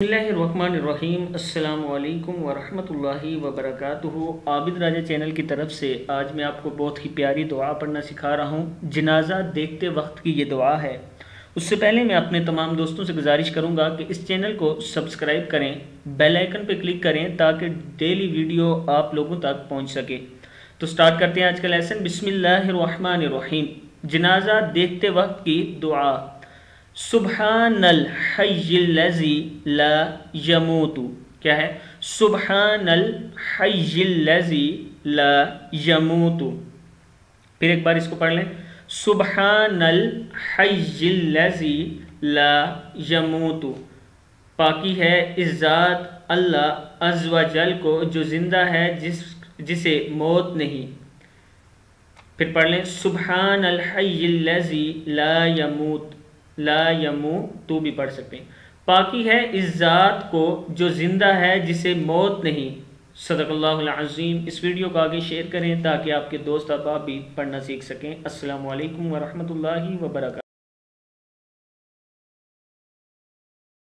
बिस्मिल्लाहिर्रहमानिर्रहीम। अस्सलाम वालेकुम वरहमतुल्लाहि वबरकातुहू। आबिद राजा चैनल की तरफ से आज मैं आपको बहुत ही प्यारी दुआ पढ़ना सिखा रहा हूँ। जनाजा देखते वक्त की ये दुआ है। उससे पहले मैं अपने तमाम दोस्तों से गुजारिश करूँगा कि इस चैनल को सब्सक्राइब करें, बेल आइकन पर क्लिक करें ताकि डेली वीडियो आप लोगों तक पहुँच सके। तो स्टार्ट करते हैं आज का लेसन। बिस्मिल्लाहिर्रहमानिर्रहीम। जनाजा देखते वक्त की दुआ। सुब्हानल हय्यिल्लज़ी ला यमूतु। क्या है? सुब्हानल हय्यिल्लज़ी ला यमूतु। फिर एक बार इसको पढ़ लें। सुब्हानल हय्यिल्लज़ी ला यमूतु। पाकी है इस ज़ात अल्लाह अज़्ज़ व जल को जो ज़िंदा है, जिसे मौत नहीं। फिर पढ़ लें। सुब्हानल हय्यिल्लज़ी ला यमूत। ला यमूतु भी पढ़ सकते हैं। पाकी है इस ज़ात को जो ज़िंदा है, जिसे मौत नहीं। सदक़ल्लाहुल अज़ीम। इस वीडियो को आगे शेयर करें ताकि आपके दोस्त अहबाब भी पढ़ना सीख सकें। अस्सलामु अलैकुम वरहमतुल्लाहि वबरकातुहू।